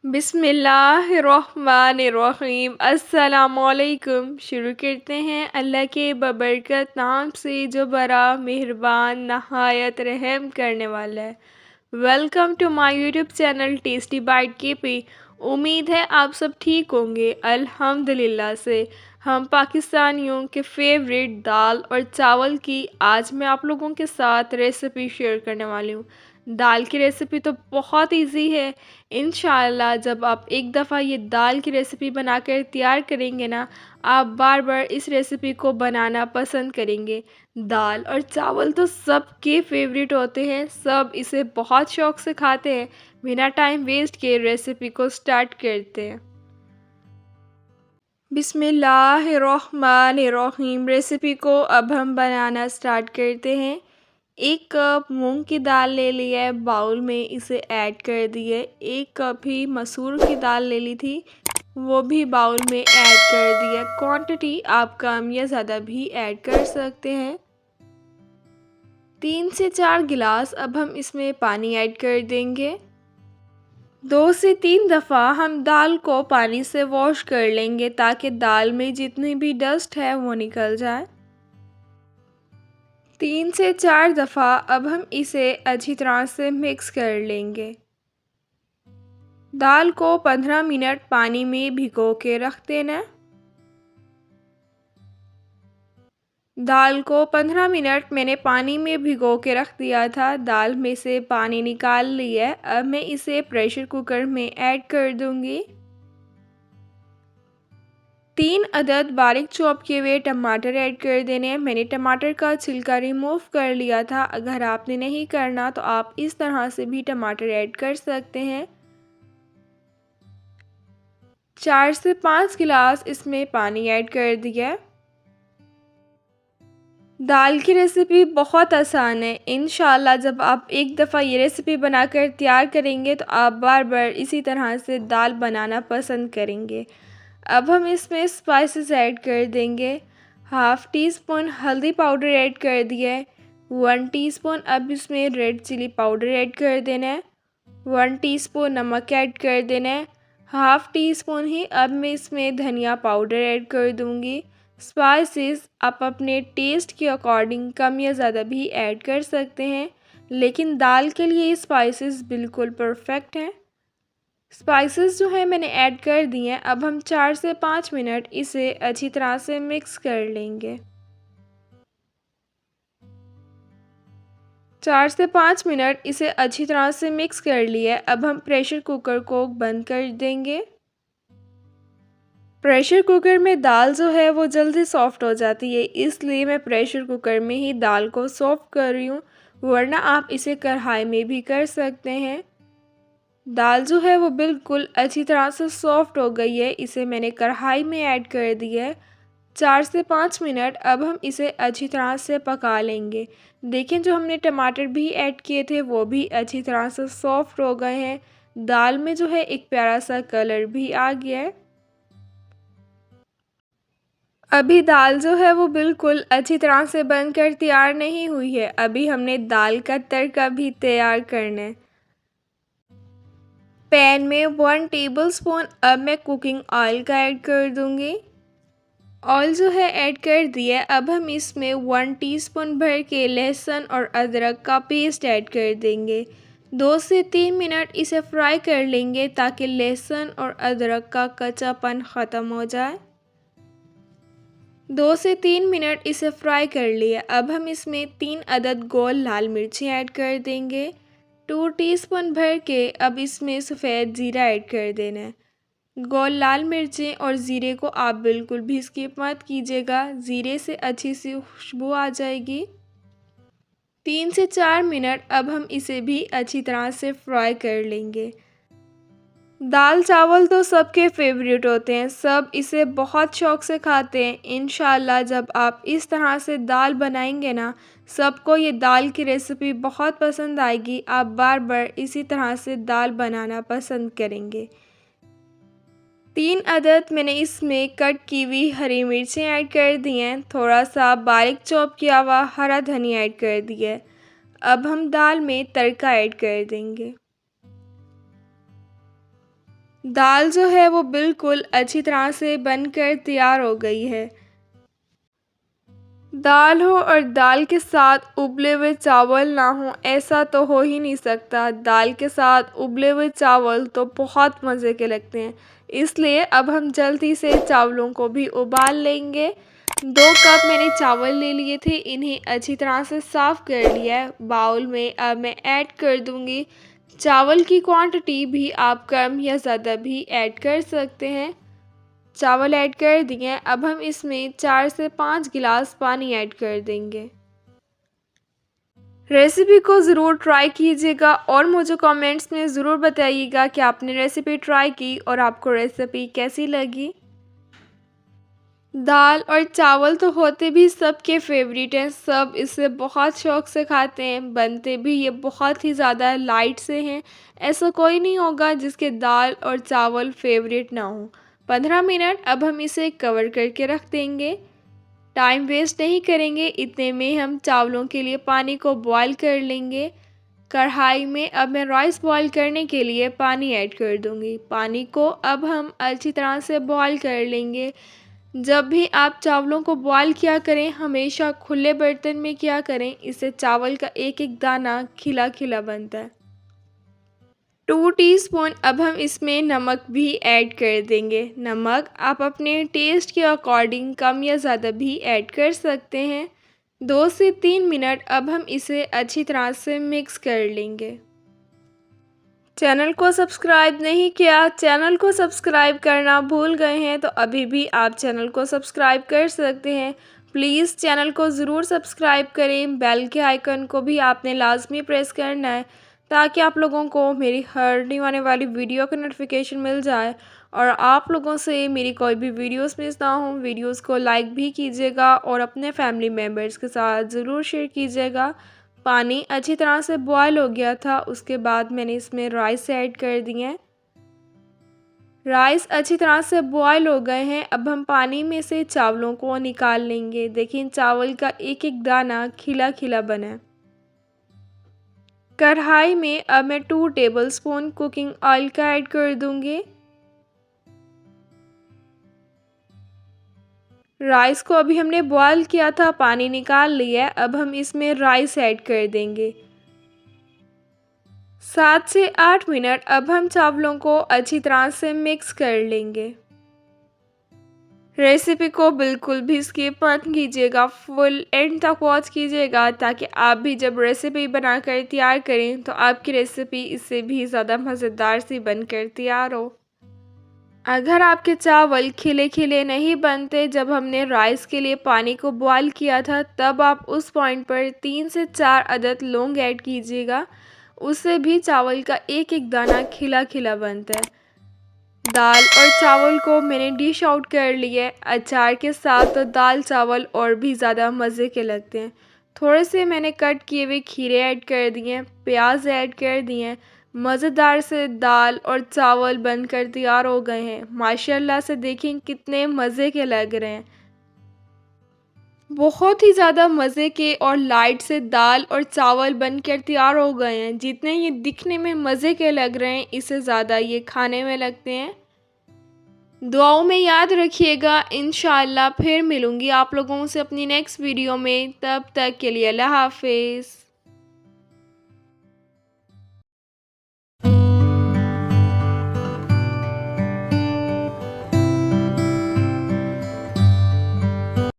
बिस्मिल्लाहिर्रहमानिर्रहीम अस्सलामुअलैकुम। शुरू करते हैं अल्लाह के बबरकत नाम से जो बड़ा मेहरबान नहायत रहम करने वाला है। Welcome to my YouTube channel tasty bite के। उम्मीद है आप सब ठीक होंगे। अल्हम्दुलिल्लाह से हम पाकिस्तानियों के फेवरेट दाल और चावल की आज मैं आप लोगों के साथ रेसिपी शेयर करने वाली हूँ। दाल की रेसिपी तो बहुत इजी है। इंशाल्लाह जब आप एक दफ़ा ये दाल की रेसिपी बनाकर तैयार करेंगे ना, आप बार बार इस रेसिपी को बनाना पसंद करेंगे। दाल और चावल तो सबके फेवरेट होते हैं, सब इसे बहुत शौक से खाते हैं। बिना टाइम वेस्ट किए रेसिपी को स्टार्ट करते हैं। बिस्मिल्लाहिर्रहमानिर्रहीम। रेसिपी को अब हम बनाना स्टार्ट करते हैं। 1 कप मूंग की दाल ले ली है, बाउल में इसे ऐड कर दिए। 1 कप ही मसूर की दाल ले ली थी, वो भी बाउल में ऐड कर दिया। क्वांटिटी आप कम या ज़्यादा भी ऐड कर सकते हैं। 3 से 4 गिलास अब हम इसमें पानी ऐड कर देंगे। 2 से 3 दफ़ा हम दाल को पानी से वॉश कर लेंगे ताकि दाल में जितनी भी डस्ट है वो निकल जाए। 3 से 4 दफ़ा अब हम इसे अच्छी तरह से मिक्स कर लेंगे। दाल को 15 मिनट पानी में भिगो के रख देना। दाल को 15 मिनट मैंने पानी में भिगो के रख दिया था। दाल में से पानी निकाल लिया है। अब मैं इसे प्रेशर कुकर में ऐड कर दूंगी। 3 अदद बारीक चॉप किए हुए टमाटर ऐड कर देने हैं। मैंने टमाटर का छिलका रिमूव कर लिया था। अगर आपने नहीं करना तो आप इस तरह से भी टमाटर ऐड कर सकते हैं। 4 से 5 गिलास इसमें पानी ऐड कर दिया। दाल की रेसिपी बहुत आसान है। इंशाल्लाह जब आप एक दफ़ा ये रेसिपी बनाकर तैयार करेंगे तो आप बार बार इसी तरह से दाल बनाना पसंद करेंगे। अब हम इसमें स्पाइसेस ऐड कर देंगे। हाफ़ टी स्पून हल्दी पाउडर ऐड कर दिया है। 1 टीस्पून अब इसमें रेड चिली पाउडर ऐड कर देना है। 1 टीस्पून नमक ऐड कर देना है। हाफ़ टी स्पून ही अब मैं इसमें धनिया पाउडर ऐड कर दूँगी। स्पाइसेस आप अपने टेस्ट के अकॉर्डिंग कम या ज़्यादा भी ऐड कर सकते हैं, लेकिन दाल के लिए स्पाइसेस बिल्कुल परफेक्ट हैं। स्पाइसेस जो है मैंने ऐड कर दिए हैं। अब हम 4 से 5 मिनट इसे अच्छी तरह से मिक्स कर लेंगे। 4 से 5 मिनट इसे अच्छी तरह से मिक्स कर लिया। अब हम प्रेशर कुकर को बंद कर देंगे। प्रेशर कुकर में दाल जो है वो जल्दी सॉफ़्ट हो जाती है, इसलिए मैं प्रेशर कुकर में ही दाल को सॉफ़्ट कर रही हूँ, वरना आप इसे कढ़ाई में भी कर सकते हैं। दाल जो है वो बिल्कुल अच्छी तरह से सॉफ़्ट हो गई है। इसे मैंने कढ़ाई में ऐड कर दिया है। 4 से 5 मिनट अब हम इसे अच्छी तरह से पका लेंगे। देखें जो हमने टमाटर भी ऐड किए थे वो भी अच्छी तरह से सॉफ़्ट हो गए हैं। दाल में जो है एक प्यारा सा कलर भी आ गया है। अभी दाल जो है वो बिल्कुल अच्छी तरह से बनकर तैयार नहीं हुई है। अभी हमने दाल का तड़का भी तैयार करना है। पैन में 1 टेबलस्पून अब मैं कुकिंग ऑयल का ऐड कर दूंगी। ऑयल जो है ऐड कर दिया। अब हम इसमें 1 टीस्पून भर के लहसुन और अदरक का पेस्ट ऐड कर देंगे। 2 से 3 मिनट इसे फ्राई कर लेंगे ताकि लहसुन और अदरक का कच्चापन ख़त्म हो जाए। 2 से 3 मिनट इसे फ्राई कर लिया। अब हम इसमें 3 अदद गोल लाल मिर्ची ऐड कर देंगे। 2 टीस्पून भर के अब इसमें सफ़ेद ज़ीरा ऐड कर देना है। गोल लाल मिर्चें और ज़ीरे को आप बिल्कुल भी स्किप मत कीजिएगा, ज़ीरे से अच्छी सी खुशबू आ जाएगी। 3 से 4 मिनट अब हम इसे भी अच्छी तरह से फ्राई कर लेंगे। दाल चावल तो सबके फेवरेट होते हैं, सब इसे बहुत शौक़ से खाते हैं। इंशाल्लाह जब आप इस तरह से दाल बनाएंगे ना, सबको ये दाल की रेसिपी बहुत पसंद आएगी। आप बार बार इसी तरह से दाल बनाना पसंद करेंगे। 3 अदद मैंने इसमें कट की हुई हरी मिर्चें ऐड कर दी हैं। थोड़ा सा बारीक चॉप किया हुआ हरा धनिया ऐड कर दिया है। अब हम दाल में तड़का ऐड कर देंगे। दाल जो है वो बिल्कुल अच्छी तरह से बनकर तैयार हो गई है। दाल हो और दाल के साथ उबले हुए चावल ना हो ऐसा तो हो ही नहीं सकता। दाल के साथ उबले हुए चावल तो बहुत मज़े के लगते हैं। इसलिए अब हम जल्दी से चावलों को भी उबाल लेंगे। 2 कप मैंने चावल ले लिए थे, इन्हें अच्छी तरह से साफ़ कर लिया है। बाउल में अब मैं ऐड कर दूंगी। चावल की क्वांटिटी भी आप कम या ज़्यादा भी ऐड कर सकते हैं। चावल ऐड कर दिए। अब हम इसमें 4 से 5 गिलास पानी ऐड कर देंगे। रेसिपी को ज़रूर ट्राई कीजिएगा और मुझे कमेंट्स में ज़रूर बताइएगा कि आपने रेसिपी ट्राई की और आपको रेसिपी कैसी लगी। दाल और चावल तो होते भी सबके फेवरेट हैं, सब इसे बहुत शौक़ से खाते हैं। बनते भी ये बहुत ही ज़्यादा लाइट से हैं। ऐसा कोई नहीं होगा जिसके दाल और चावल फेवरेट ना हो। 15 मिनट अब हम इसे कवर करके रख देंगे। टाइम वेस्ट नहीं करेंगे, इतने में हम चावलों के लिए पानी को बॉईल कर लेंगे। कढ़ाई में अब मैं राइस बॉईल करने के लिए पानी ऐड कर दूंगी। पानी को अब हम अच्छी तरह से बॉईल कर लेंगे। जब भी आप चावलों को बॉईल किया करें हमेशा खुले बर्तन में किया करें, इससे चावल का एक एक दाना खिला खिला बनता है। 2 टीस्पून अब हम इसमें नमक भी ऐड कर देंगे। नमक आप अपने टेस्ट के अकॉर्डिंग कम या ज़्यादा भी ऐड कर सकते हैं। 2 से 3 मिनट अब हम इसे अच्छी तरह से मिक्स कर लेंगे। चैनल को सब्सक्राइब नहीं किया, चैनल को सब्सक्राइब करना भूल गए हैं तो अभी भी आप चैनल को सब्सक्राइब कर सकते हैं। प्लीज़ चैनल को ज़रूर सब्सक्राइब करें। बेल के आइकन को भी आपने लाजमी प्रेस करना है ताकि आप लोगों को मेरी हर आने वाली वीडियो का नोटिफिकेशन मिल जाए और आप लोगों से मेरी कोई भी वीडियोस मिस ना हो। वीडियोस को लाइक भी कीजिएगा और अपने फैमिली मेम्बर्स के साथ ज़रूर शेयर कीजिएगा। पानी अच्छी तरह से बॉयल हो गया था, उसके बाद मैंने इसमें राइस ऐड कर दिए हैं। राइस अच्छी तरह से बॉयल हो गए हैं। अब हम पानी में से चावलों को निकाल लेंगे। देखिए चावल का एक एक दाना खिला खिला बना है। कढ़ाई में अब मैं 2 टेबलस्पून कुकिंग ऑयल का ऐड कर दूंगी। राइस को अभी हमने बॉयल किया था, पानी निकाल लिया है। अब हम इसमें राइस ऐड कर देंगे। 7 से 8 मिनट अब हम चावलों को अच्छी तरह से मिक्स कर लेंगे। रेसिपी को बिल्कुल भी स्किप मत कीजिएगा, फुल एंड तक वॉच कीजिएगा ताकि आप भी जब रेसिपी बनाकर तैयार करें तो आपकी रेसिपी इससे भी ज़्यादा मज़ेदार सी बनकर तैयार हो। अगर आपके चावल खिले खिले नहीं बनते जब हमने राइस के लिए पानी को बॉईल किया था, तब आप उस पॉइंट पर 3 से 4 अदद लौंग ऐड कीजिएगा। उससे भी चावल का एक एक दाना खिला खिला बनता है। दाल और चावल को मैंने डिश आउट कर लिया है। अचार के साथ तो दाल चावल और भी ज़्यादा मज़े के लगते हैं। थोड़े से मैंने कट किए हुए खीरे ऐड कर दिए हैं, प्याज ऐड कर दिए हैं। मज़ेदार से दाल और चावल बनकर तैयार हो गए हैं। माशाल्लाह से देखें कितने मज़े के लग रहे हैं। बहुत ही ज़्यादा मज़े के और लाइट से दाल और चावल बनकर तैयार हो गए हैं। जितने ये दिखने में मज़े के लग रहे हैं, इससे ज़्यादा ये खाने में लगते हैं। दुआओं में याद रखिएगा। इंशाअल्लाह फिर मिलूँगी आप लोगों से अपनी नेक्स्ट वीडियो में। तब तक के लिए अल्लाह हाफ़िज़।